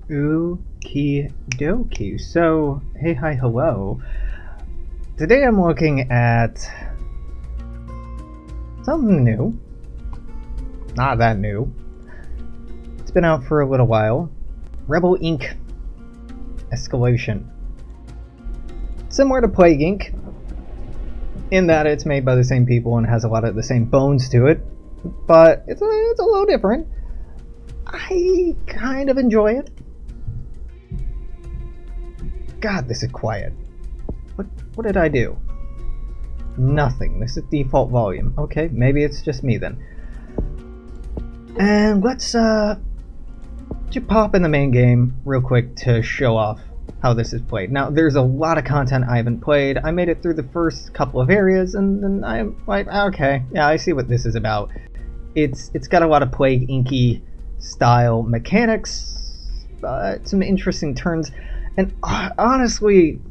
Okie dokie. So, hey, hi, hello. Today I'm looking at something new. Not that new. It's been out for a little while. Rebel Inc. Escalation. Similar to Plague Inc. in that it's made by the same people and has a lot of the same bones to it, but it's a little different. I kind of enjoy it. God, this is quiet. What did I do? Nothing. This is default volume. Okay, maybe it's just me then. And let's just pop in the main game real quick to show off how this is played. Now, there's a lot of content I haven't played. I made it through the first couple of areas, and then I'm like, okay, yeah, I see what this is about. It's got a lot of Plague Inky style mechanics, some interesting turns, and honestly,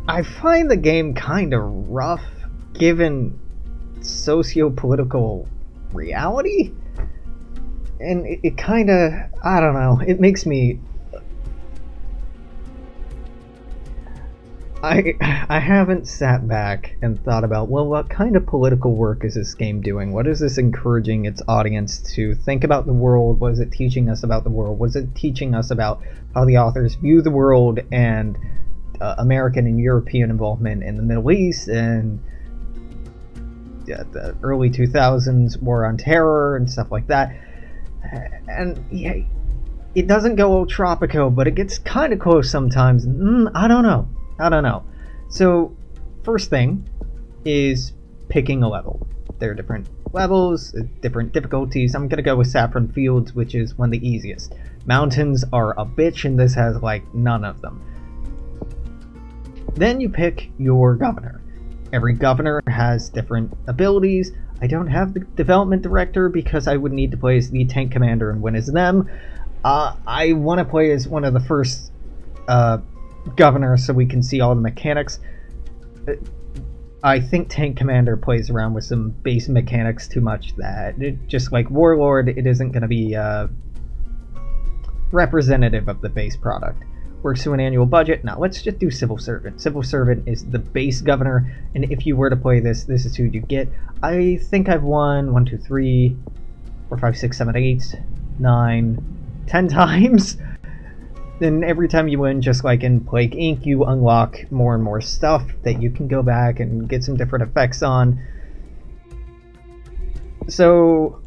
I find the game kind of rough given socio-political reality, and it kind of, I don't know, it makes me, I haven't sat back and thought about, well, what kind of political work is this game doing? What is this encouraging its audience to think about the world? What is it teaching us about the world? What is it teaching us about how the authors view the world and American and European involvement in the Middle East and the early 2000s War on Terror and stuff like that? And yeah, it doesn't go all tropico, but it gets kind of close sometimes. I don't know. So, first thing is picking a level. There are different levels, different difficulties. I'm gonna go with Saffron Fields, which is one of the easiest. Mountains are a bitch, and this has like none of them. Then you pick your governor. Every governor has different abilities. I don't have the development director because I would need to play as the tank commander and win as them. I want to play as one of the first governors so we can see all the mechanics. I think tank commander plays around with some base mechanics too much that just like warlord, it isn't going to be representative of the base product. Works to an annual budget. Now let's just do civil servant. Civil servant is the base governor, and if you were to play this is who you get. I think I've won 1, 2, 3, 4, 5, 6, 7, 8, 9, 10 times. Then every time you win, just like in Plague Inc., you unlock more and more stuff that you can go back and get some different effects on. So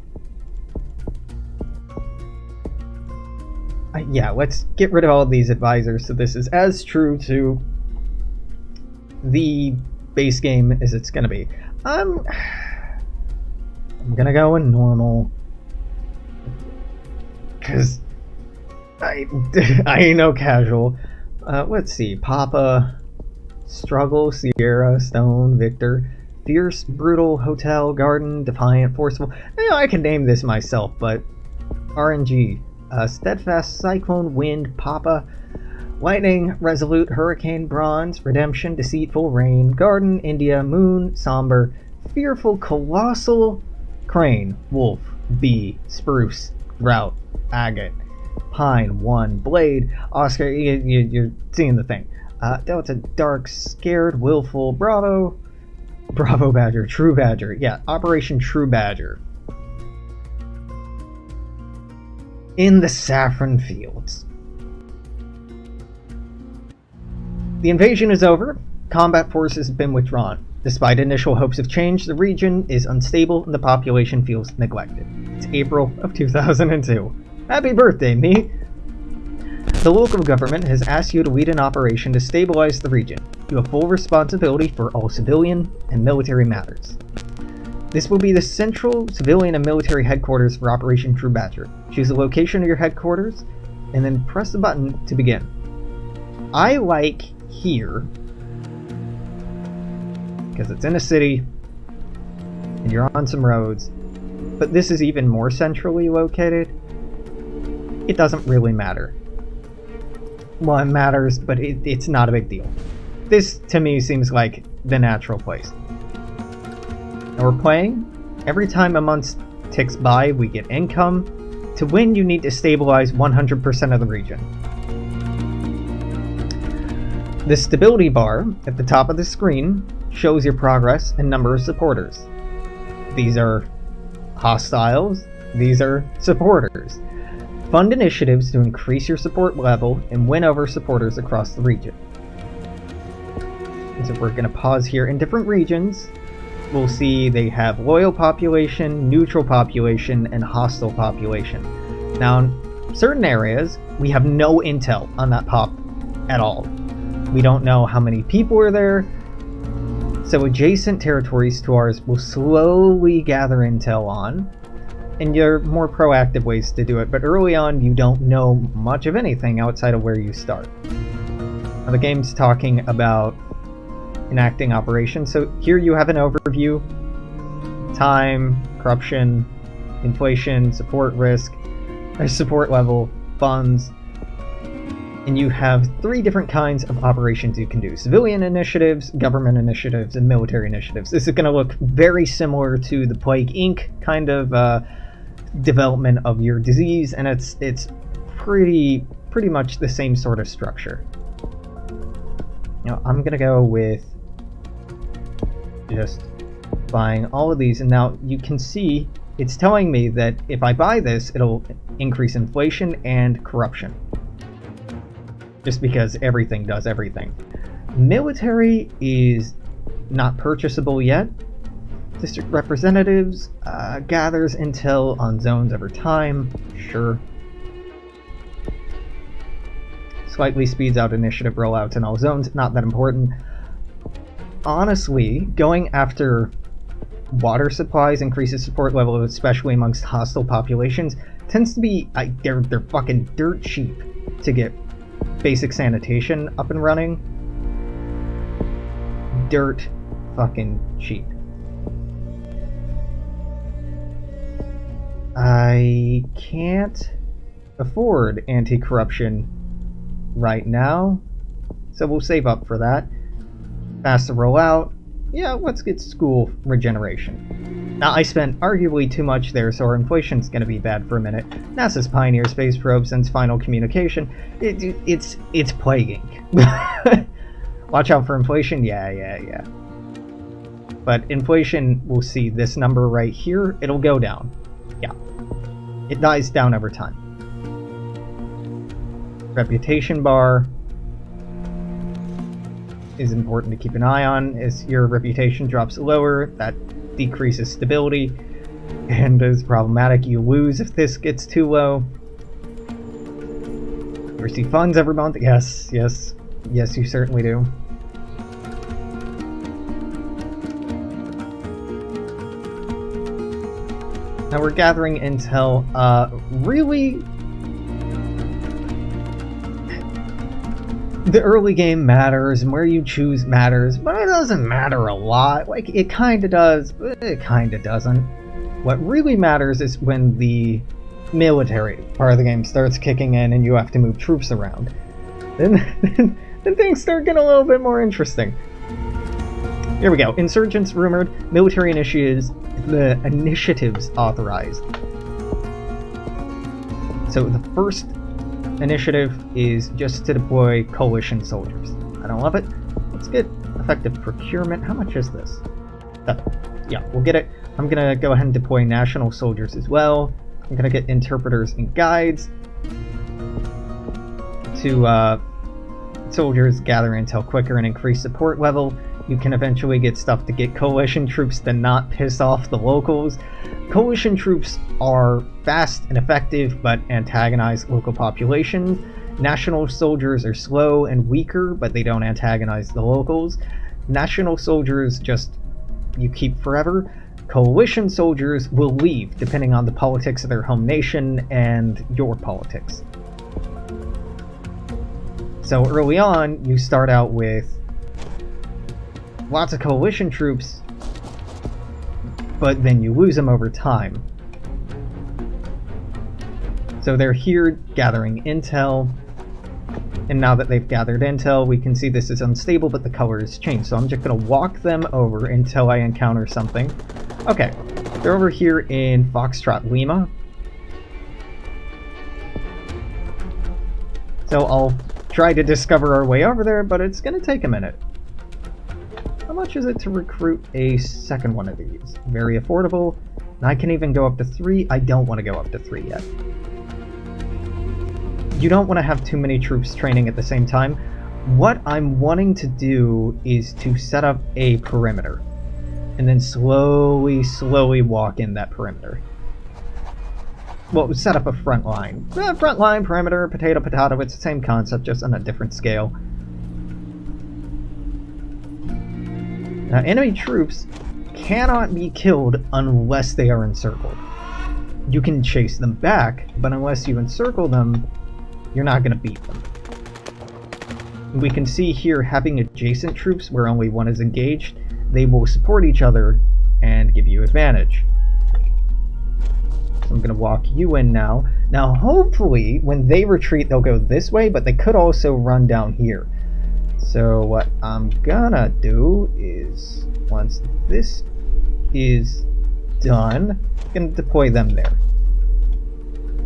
yeah, let's get rid of all of these advisors. So this is as true to the base game as it's gonna be. I'm gonna go in normal because I ain't no casual. Let's see. Papa, Struggle, Sierra, Stone, Victor, Fierce, Brutal, Hotel, Garden, Defiant, Forceful. I can name this myself, but RNG. Steadfast, Cyclone, Wind, Papa, Lightning, Resolute, Hurricane, Bronze, Redemption, Deceitful, Rain, Garden, India, Moon, Somber, Fearful, Colossal, Crane, Wolf, Bee, Spruce, Drought, Agate, Pine, One, Blade, Oscar, you're seeing the thing. Delta, Dark, Scared, Willful, Bravo Badger, True Badger, yeah, Operation True Badger. In the Saffron Fields. The invasion is over. Combat forces have been withdrawn. Despite initial hopes of change, the region is unstable and the population feels neglected. It's April of 2002. Happy birthday, me! The local government has asked you to lead an operation to stabilize the region. You have full responsibility for all civilian and military matters. This will be the central civilian and military headquarters for Operation True Badger. Choose the location of your headquarters, and then press the button to begin. I like here, because it's in a city, and you're on some roads, but this is even more centrally located. It doesn't really matter. Well, it matters, but it's not a big deal. This, to me, seems like the natural place. And we're playing. Every time a month ticks by, we get income. To win, you need to stabilize 100% of the region. The stability bar at the top of the screen shows your progress and number of supporters. These are hostiles, these are supporters. Fund initiatives to increase your support level and win over supporters across the region. And so we're going to pause here. In different regions, we'll see they have loyal population, neutral population, and hostile population. Now, in certain areas, we have no intel on that pop at all. We don't know how many people are there, so adjacent territories to ours will slowly gather intel on, and there are more proactive ways to do it, but early on you don't know much of anything outside of where you start. Now, the game's talking about enacting operations, so here you have an overview: time, corruption, inflation, support risk, support level, funds, and you have 3 different kinds of operations you can do: civilian initiatives, government initiatives, and military initiatives. This is going to look very similar to the Plague Inc. kind of development of your disease, and it's pretty much the same sort of structure. Now I'm going to go with just buying all of these, and now you can see it's telling me that if I buy this, it'll increase inflation and corruption. Just because everything does everything. Military is not purchasable yet. District representatives gathers intel on zones over time. Sure. Slightly speeds out initiative rollouts in all zones. Not that important. Honestly, going after water supplies increases support level, especially amongst hostile populations. Tends to be they're fucking dirt cheap to get basic sanitation up and running. Dirt fucking cheap. I can't afford anti-corruption right now, so we'll save up for that. Faster rollout. Yeah, let's get school regeneration. Now, I spent arguably too much there, so our inflation's going to be bad for a minute. NASA's Pioneer space probe sends final communication. It's plaguing. Watch out for inflation. Yeah. But inflation, we'll see this number right here. It'll go down. Yeah. It dies down over time. Reputation bar is important to keep an eye on. As your reputation drops lower, that decreases stability and is problematic. You lose if this gets too low. You receive funds every month. Yes, you certainly do. Now we're gathering intel. Really, the early game matters, and where you choose matters, but it doesn't matter a lot. Like, it kinda does, but it kinda doesn't. What really matters is when the military part of the game starts kicking in and you have to move troops around. Then things start getting a little bit more interesting. Here we go. Insurgents rumored, military initiatives, the initiatives authorized. So the first initiative is just to deploy coalition soldiers. I don't love it. Let's get effective procurement. How much is this? Yeah, we'll get it. I'm gonna go ahead and deploy national soldiers as well. I'm gonna get interpreters and guides to soldiers gather intel quicker and increase support level. You can eventually get stuff to get coalition troops to not piss off the locals. Coalition troops are fast and effective, but antagonize local populations. National soldiers are slow and weaker, but they don't antagonize the locals. National soldiers you keep forever. Coalition soldiers will leave, depending on the politics of their home nation and your politics. So early on, you start out with lots of coalition troops, but then you lose them over time. So they're here gathering intel, and now that they've gathered intel, we can see this is unstable, but the color has changed. So I'm just going to walk them over until I encounter something. Okay, they're over here in Foxtrot Lima. So I'll try to discover our way over there, but it's gonna take a minute. How much is it to recruit a second one of these? Very affordable. And I can even go up to 3. I don't want to go up to 3 yet. You don't want to have too many troops training at the same time. What I'm wanting to do is to set up a perimeter. And then slowly walk in that perimeter. Well, set up a front line. Front line, perimeter, potato, it's the same concept, just on a different scale. Now, enemy troops cannot be killed unless they are encircled. You can chase them back, but unless you encircle them, you're not going to beat them. We can see here having adjacent troops where only one is engaged, they will support each other and give you advantage. So I'm going to walk you in now. Now hopefully when they retreat they'll go this way, but they could also run down here. So what I'm gonna do is, once this is done, I'm gonna deploy them there.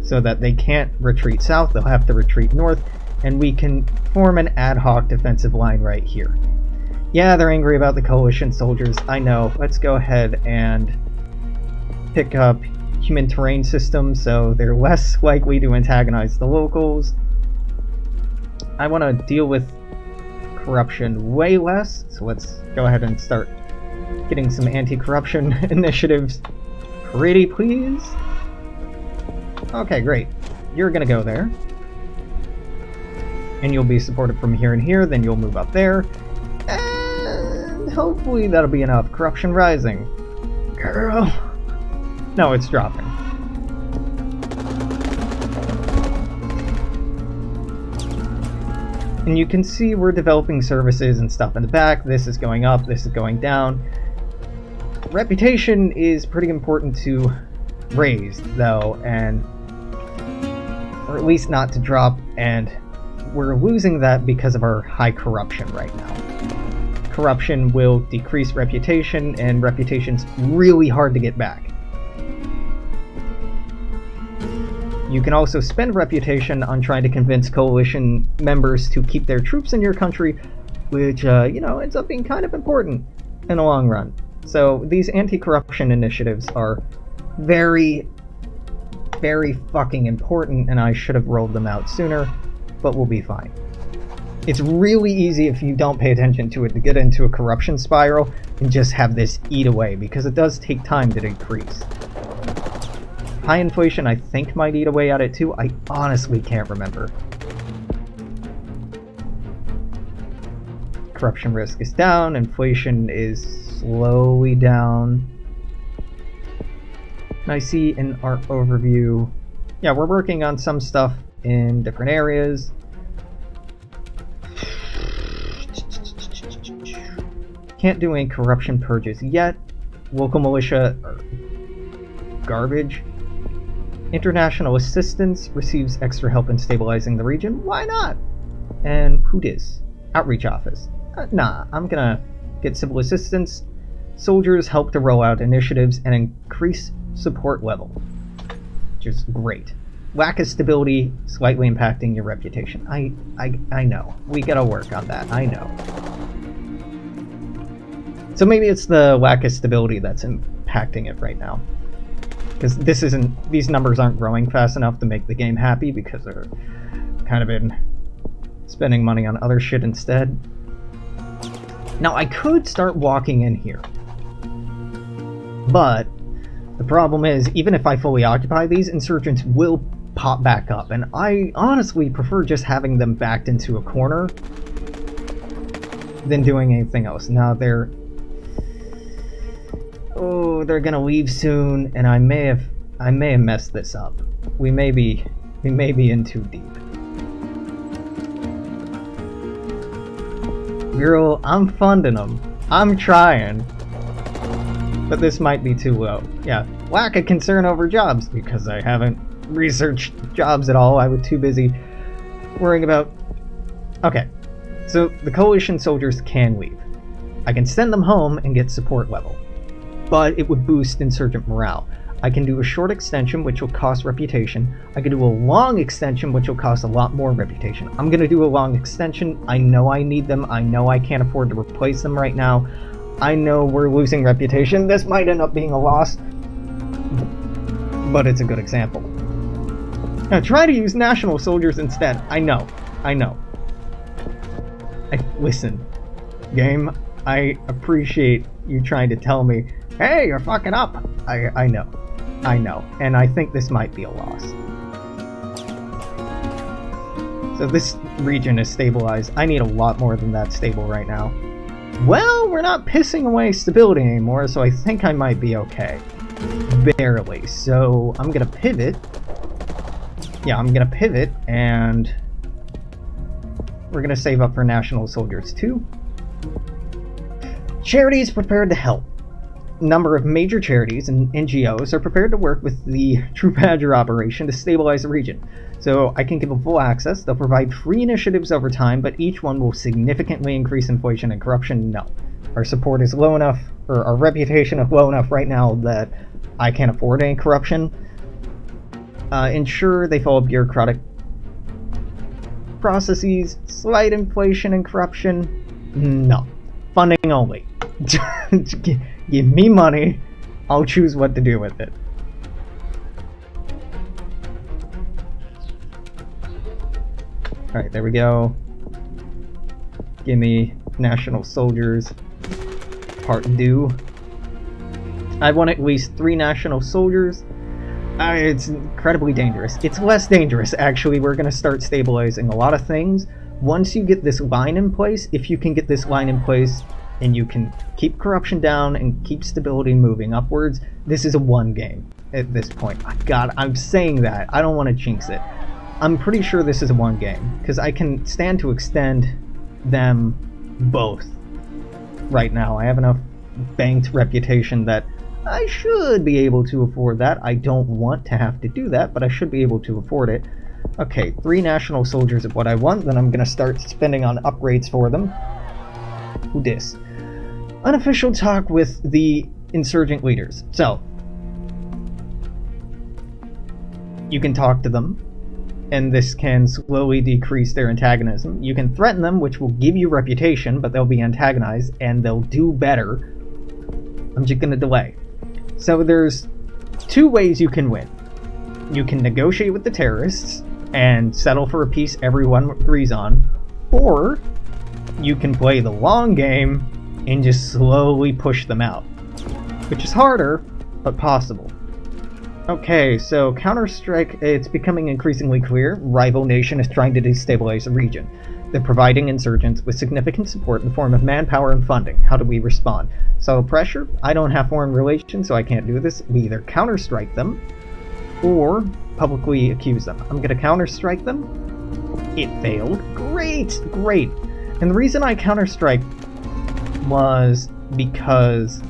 So that they can't retreat south, they'll have to retreat north, and we can form an ad hoc defensive line right here. Yeah, they're angry about the coalition soldiers, I know. Let's go ahead and pick up human terrain systems so they're less likely to antagonize the locals. I want to deal with corruption way less, so let's go ahead and start getting some anti-corruption initiatives. Pretty please. Okay, great. You're gonna go there. And you'll be supported from here and here, then you'll move up there. And hopefully that'll be enough. Corruption rising. Girl. No, it's dropping. And you can see we're developing services and stuff in the back. This is going up, this is going down. Reputation is pretty important to raise, though, and or at least not to drop, and we're losing that because of our high corruption right now. Corruption will decrease reputation, and reputation's really hard to get back. You can also spend reputation on trying to convince coalition members to keep their troops in your country, which, you know, ends up being kind of important in the long run. So these anti-corruption initiatives are very, very fucking important, and I should have rolled them out sooner, but we'll be fine. It's really easy if you don't pay attention to it to get into a corruption spiral and just have this eat away, because it does take time to decrease. High inflation, I think, might eat away at it too. I honestly can't remember. Corruption risk is down. Inflation is slowly down. And I see in our overview, yeah, we're working on some stuff in different areas. Can't do any corruption purges yet. Local militia are garbage. International assistance receives extra help in stabilizing the region. Why not? And who dis? Outreach office. Nah, I'm gonna get civil assistance. Soldiers help to roll out initiatives and increase support level, which is great. Lack of stability slightly impacting your reputation. I know. We gotta work on that. I know. So maybe it's the lack of stability that's impacting it right now. Because these numbers aren't growing fast enough to make the game happy, because they're kind of been spending money on other shit instead. Now I could start walking in here, but the problem is, even if I fully occupy these, insurgents will pop back up, and I honestly prefer just having them backed into a corner than doing anything else. Now they're gonna leave soon, and I may have messed this up. We may be in too deep. Girl, I'm funding them. I'm trying. But this might be too low. Yeah, lack of concern over jobs, because I haven't researched jobs at all. I was too busy worrying about... Okay, so the coalition soldiers can leave. I can send them home and get support level, but it would boost insurgent morale. I can do a short extension, which will cost reputation. I can do a long extension, which will cost a lot more reputation. I'm going to do a long extension. I know I need them. I know I can't afford to replace them right now. I know we're losing reputation. This might end up being a loss, but it's a good example. Now try to use national soldiers instead. I know. Listen, game, I appreciate you trying to tell me, hey, you're fucking up. I know, and I think this might be a loss. So this region is stabilized. I need a lot more than that stable right now. Well, we're not pissing away stability anymore, so I think I might be okay. Barely. So I'm gonna pivot. Yeah, I'm gonna pivot, and we're gonna save up for national soldiers too. Charities prepared to help. Number of major charities and NGOs are prepared to work with the True Badger operation to stabilize the region. So I can give them full access. They'll provide free initiatives over time, but each one will significantly increase inflation and corruption. No. Our support is low enough, or our reputation is low enough right now that I can't afford any corruption. Ensure they follow bureaucratic processes. Slight inflation and corruption. No. Funding only. Give me money. I'll choose what to do with it. Alright, there we go. Give me national soldiers. Part due. I want at least 3 national soldiers. It's incredibly dangerous. It's less dangerous, actually. We're going to start stabilizing a lot of things. Once you get this line in place, if you can get this line in place and you can keep corruption down and keep stability moving upwards, this is a 1 game at this point. God, I'm saying that. I don't want to jinx it. I'm pretty sure this is a 1 game, because I can stand to extend them both right now. I have enough banked reputation that I should be able to afford that. I don't want to have to do that, but I should be able to afford it. Okay, 3 national soldiers is what I want, then I'm going to start spending on upgrades for them. Who dis? Unofficial talk with the insurgent leaders. So, you can talk to them, and this can slowly decrease their antagonism. You can threaten them, which will give you reputation, but they'll be antagonized, and they'll do better. I'm just going to delay. So there's 2 ways you can win. You can negotiate with the terrorists and settle for a peace everyone agrees on, or you can play the long game and just slowly push them out, which is harder, but possible. Okay, so Counter-Strike, it's becoming increasingly clear. Rival nation is trying to destabilize the region. They're providing insurgents with significant support in the form of manpower and funding. How do we respond? So pressure? I don't have foreign relations, so I can't do this. We either counter-strike them, or publicly accuse them. I'm gonna counter-strike them. It failed. Great! Great! And the reason I counter-strike was because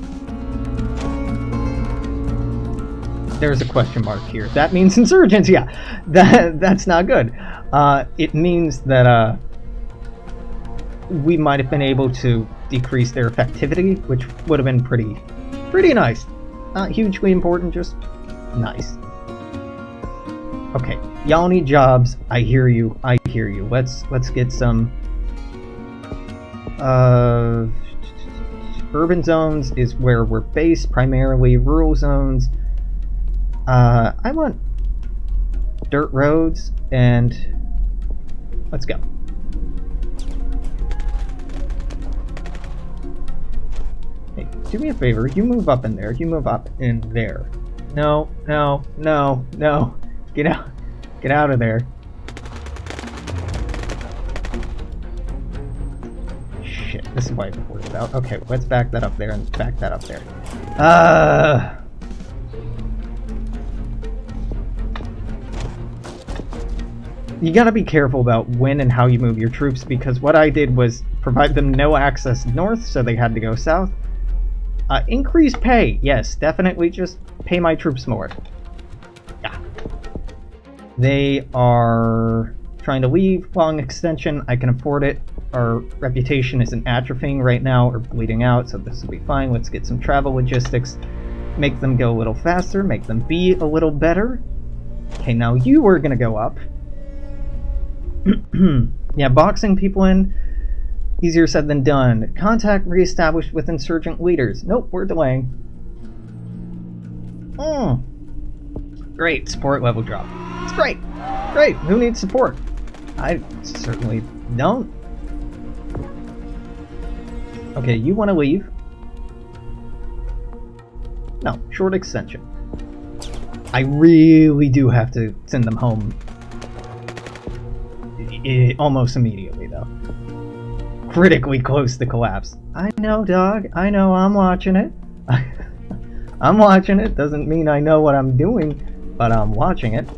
there's a question mark here. That means insurgents, yeah. That's not good. It means that we might have been able to decrease their effectivity, which would have been pretty nice. Not hugely important, just nice. Okay, y'all need jobs. I hear you. Let's get some urban zones is where we're based primarily. Rural zones. I want dirt roads, and let's go. Hey, do me a favor. You move up in there. You move up in there. No. Get out. Get out of there. Shit, this is why it worked out. Okay, let's back that up there and back that up there. You gotta be careful about when and how you move your troops, because what I did was provide them no access north, so they had to go south. Increase pay. Yes, definitely just pay my troops more. Yeah. They are trying to leave. Long extension. I can afford it. Our reputation isn't atrophying right now or bleeding out, so this will be fine. Let's get some travel logistics. Make them go a little faster, make them be a little better. Okay, now you are gonna go up. Yeah, boxing people in, easier said than done. Contact reestablished with insurgent leaders. Nope, we're delaying. Great, support level drop. It's great. Great, who needs support? I certainly don't. Okay, you want to leave? No, short extension. I really do have to send them home almost immediately, though. Critically close to collapse. I know, dog. I know, I'm watching it. I'm watching it. Doesn't mean I know what I'm doing, but I'm watching it.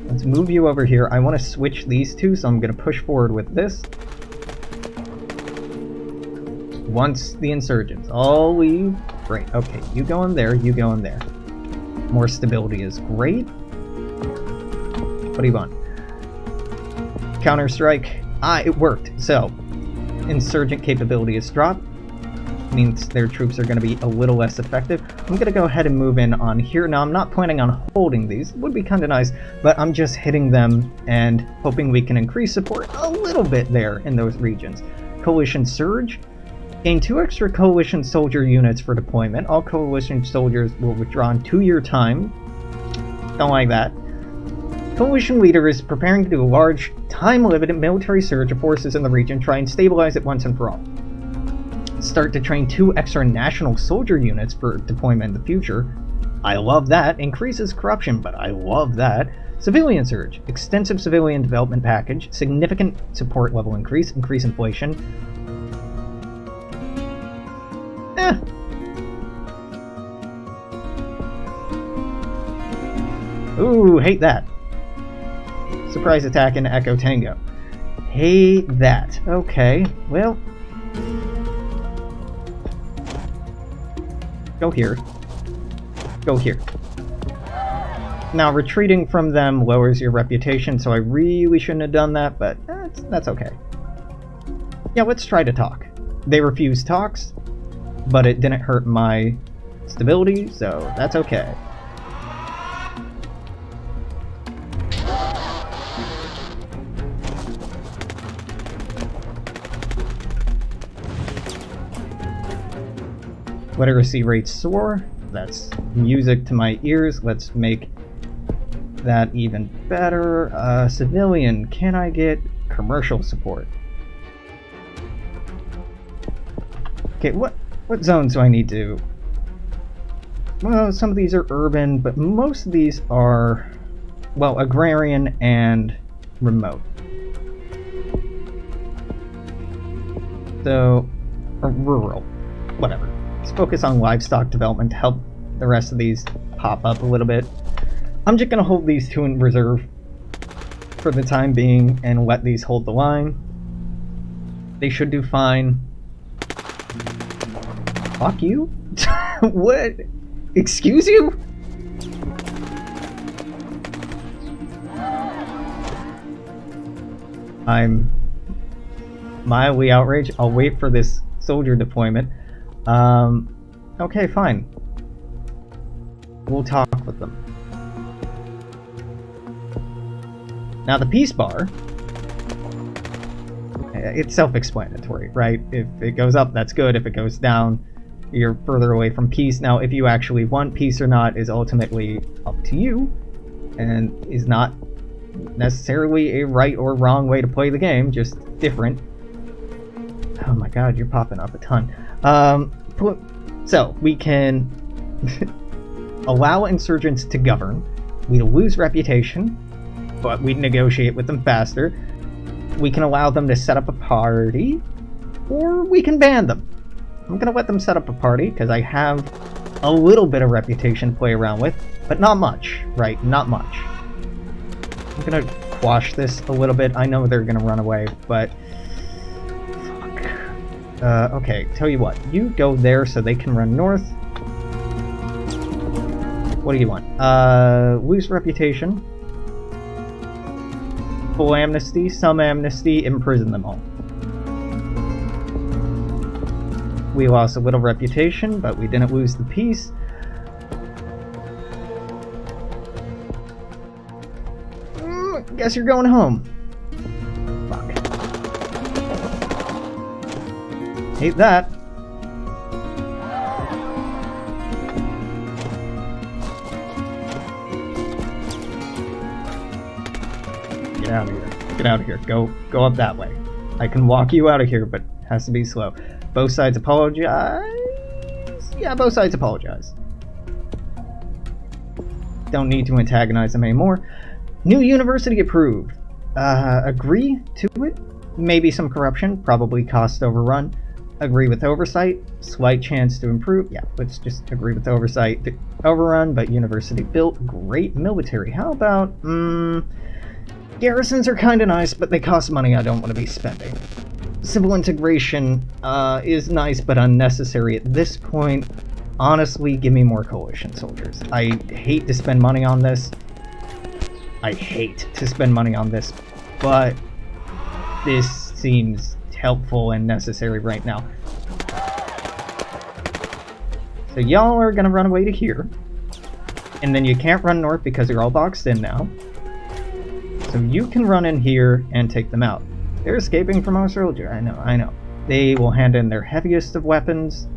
Let's move you over here. I want to switch these two, so I'm going to push forward with this. Once the insurgents all leave. Great. Okay, you go in there, you go in there. More stability is great. What do you want? Counter-strike. It worked. So, insurgent capability is dropped. Means their troops are going to be a little less effective. I'm going to go ahead and move in on here. Now, I'm not planning on holding these. It would be kind of nice, but I'm just hitting them and hoping we can increase support a little bit there in those regions. Coalition Surge. Gain 2 extra Coalition soldier units for deployment. All Coalition soldiers will withdraw in 2-year time. Don't like that. Coalition leader is preparing to do a large, time-limited military surge of forces in the region, try and stabilize it once and for all. Start to train 2 extra national soldier units for deployment in the future. I love that. Increases corruption, but I love that. Civilian surge. Extensive civilian development package. Significant support level increase. Increase inflation. Ooh, hate that. Surprise attack in Echo Tango. Hate that. Okay, well. Go here. Go here. Now, retreating from them lowers your reputation, so I really shouldn't have done that, but that's okay. Yeah, let's try to talk. They refused talks, but it didn't hurt my stability, so that's okay. Literacy rates soar. That's music to my ears. Let's make that even better. Civilian, can I get commercial support? Okay, what zones do I need to... Well, some of these are urban, but most of these are, well, agrarian and remote. So, or rural, whatever. Let's focus on livestock development to help the rest of these pop up a little bit. I'm just going to hold these 2 in reserve for the time being and let these hold the line. They should do fine. Fuck you? What? Excuse you? I'm mildly outraged. I'll wait for this soldier deployment. Okay, fine. We'll talk with them. Now the peace bar, it's self-explanatory, right? If it goes up, that's good. If it goes down, you're further away from peace. Now, if you actually want peace or not is ultimately up to you, and is not necessarily a right or wrong way to play the game, just different. Oh my god, you're popping up a ton. So, we can allow insurgents to govern. We lose reputation, but we negotiate with them faster. We can allow them to set up a party, or we can ban them. I'm going to let them set up a party, because I have a little bit of reputation to play around with, but not much, right? Not much. I'm going to quash this a little bit. I know they're going to run away, but... Fuck. Okay, tell you what. You go there so they can run north. What do you want? Lose reputation. Full amnesty, some amnesty, imprison them all. We lost a little reputation, but we didn't lose the peace. guess you're going home. Fuck. Hate that. Get out of here. Get out of here. Go up that way. I can walk you out of here, but it has to be slow. Both sides apologize. Yeah, both sides apologize. Don't need to antagonize them anymore. New university approved. Agree to it? Maybe some corruption, probably cost overrun. Agree with oversight, slight chance to improve. Yeah, let's just agree with oversight. Overrun, but university built. Great military. How about, garrisons are kinda nice, but they cost money I don't want to be spending. Civil integration is nice, but unnecessary at this point. Honestly, give me more coalition soldiers. I hate to spend money on this. I hate to spend money on this, but this seems helpful and necessary right now. So y'all are gonna run away to here, and then you can't run north because you're all boxed in now. So you can run in here and take them out. They're escaping from Australia. I know. They will hand in their heaviest of weapons.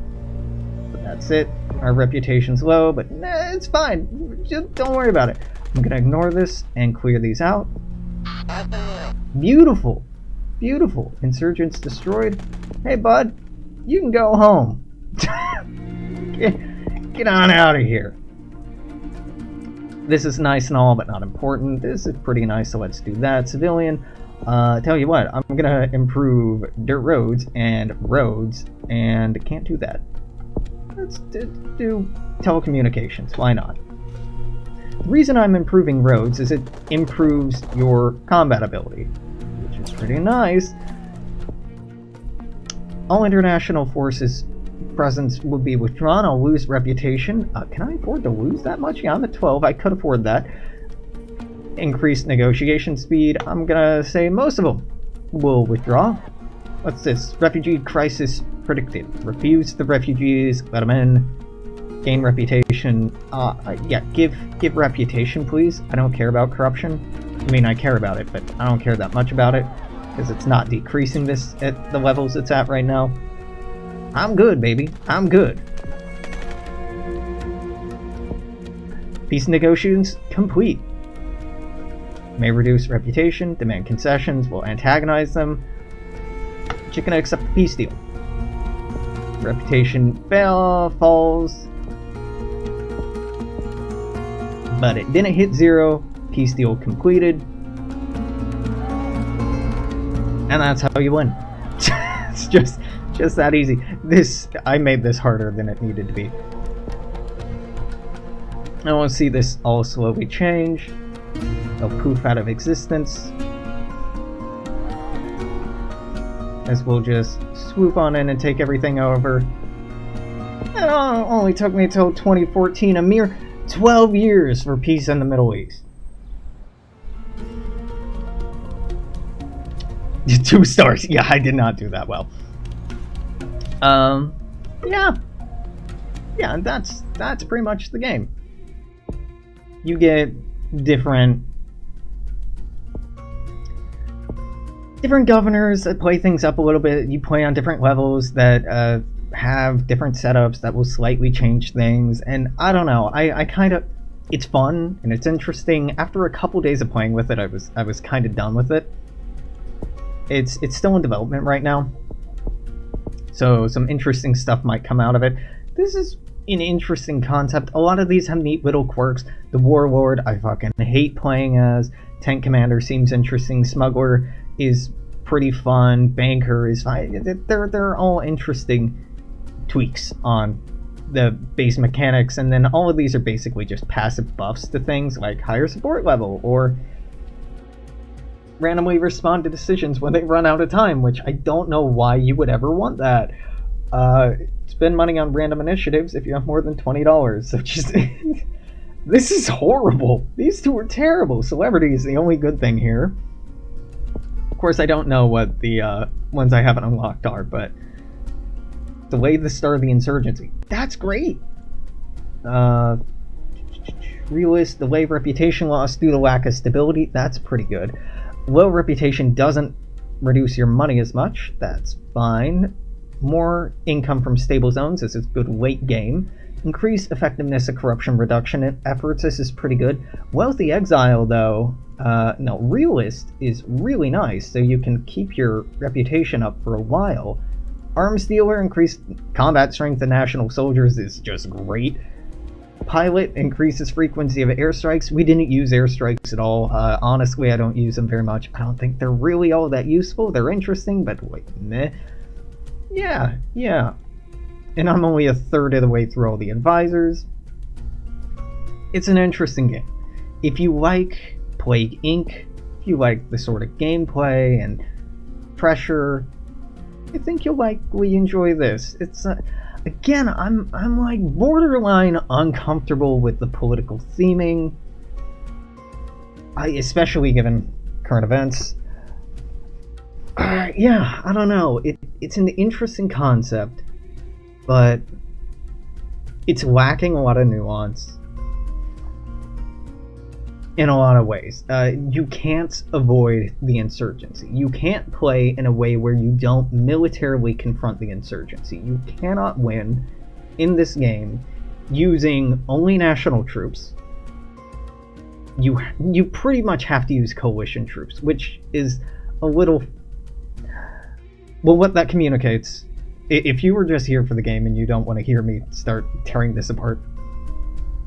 But that's it. Our reputation's low, but nah, it's fine. Just don't worry about it. I'm gonna ignore this and clear these out. Beautiful. Beautiful. Insurgents destroyed. Hey, bud. You can go home. Get on out of here. This is nice and all, but not important. This is pretty nice, so let's do that. Civilian. Tell you what, I'm gonna improve dirt roads, and can't do that. Let's do telecommunications. Why not? The reason I'm improving roads is it improves your combat ability, which is pretty nice. All international forces presence will be withdrawn. I'll lose reputation. Can I afford to lose that much? Yeah, I'm at 12. I could afford that. Increased negotiation speed. I'm gonna say most of them will withdraw. What's this? Refugee crisis predicted. Refuse the refugees. Let them in. Gain reputation. Yeah, give reputation, please. I don't care about corruption. I mean, I care about it, but I don't care that much about it because it's not decreasing this at the levels it's at right now. I'm good, baby. I'm good. Peace negotiations complete. May reduce reputation, demand concessions, will antagonize them. But you can accept the peace deal. Reputation falls. But it didn't hit 0. Peace deal completed. And that's how you win. It's just that easy. I made this harder than it needed to be. I want to see this all slowly change. They'll poof out of existence. As we'll just swoop on in and take everything over. It only took me till 2014, a mere 12 years for peace in the Middle East. 2 stars. Yeah, I did not do that well. Yeah, that's pretty much the game. You get different governors that play things up a little bit. You play on different levels that have different setups that will slightly change things. And I don't know. I kind of, it's fun and it's interesting. After a couple days of playing with it, I was kind of done with it. It's still in development right now, so some interesting stuff might come out of it. This is an interesting concept. A lot of these have neat little quirks. The Warlord, I fucking hate playing as. Tank Commander seems interesting. Smuggler is pretty fun. Banker is fine. They're all interesting tweaks on the base mechanics, and then all of these are basically just passive buffs to things like higher support level or randomly respond to decisions when they run out of time, which I don't know why you would ever want that. Spend money on random initiatives if you have more than $20. So just this is horrible. These two are terrible. Celebrity is the only good thing here. Of course, I don't know what the ones I haven't unlocked are, but delay the start of the insurgency. That's great. Realist, delay reputation loss due to lack of stability. That's pretty good. Low reputation doesn't reduce your money as much. That's fine. More income from stable zones. This is good late game. Increased effectiveness of corruption reduction efforts. This is pretty good. Wealthy exile, though. No, realist is really nice, so you can keep your reputation up for a while. Arms dealer, increased combat strength of national soldiers is just great. Pilot increases frequency of airstrikes. We didn't use airstrikes at all. Honestly, I don't use them very much. I don't think they're really all that useful. They're interesting, but like, meh. Yeah. And I'm only a third of the way through all the advisors. It's an interesting game. If you like Plague Inc., if you like the sort of gameplay and pressure, I think you'll likely enjoy this. It's again, I'm like borderline uncomfortable with the political theming, especially given current events. Yeah, I don't know. It's an interesting concept, but it's lacking a lot of nuance in a lot of ways. You can't avoid the insurgency. You can't play in a way where you don't militarily confront the insurgency. You cannot win in this game using only national troops. You pretty much have to use coalition troops, which is a little... Well, what that communicates, if you were just here for the game and you don't want to hear me start tearing this apart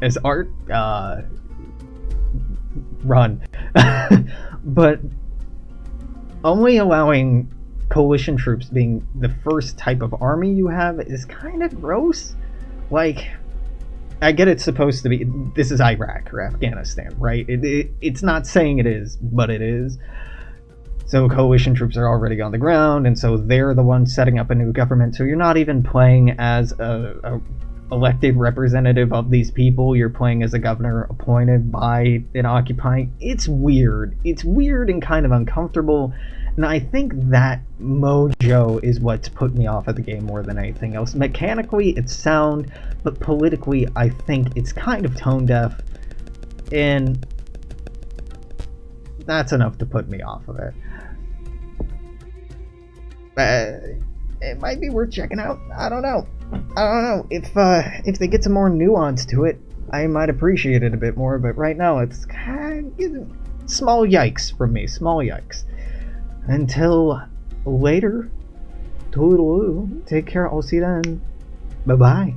as art, run. But only allowing coalition troops being the first type of army you have is kind of gross. Like, I get it's supposed to be, this is Iraq or Afghanistan, right? It's not saying it is, but it is. So coalition troops are already on the ground, and so they're the ones setting up a new government. So you're not even playing as a elected representative of these people. You're playing as a governor appointed by an occupying. It's weird. It's weird and kind of uncomfortable. And I think that mojo is what's put me off of the game more than anything else. Mechanically, it's sound, but politically, I think it's kind of tone deaf. And that's enough to put me off of it. It might be worth checking out. I don't know. If they get some more nuance to it, I might appreciate it a bit more. But right now, it's kind of small yikes from me. Small yikes. Until later, toodaloo. Take care. I'll see you then. Bye bye.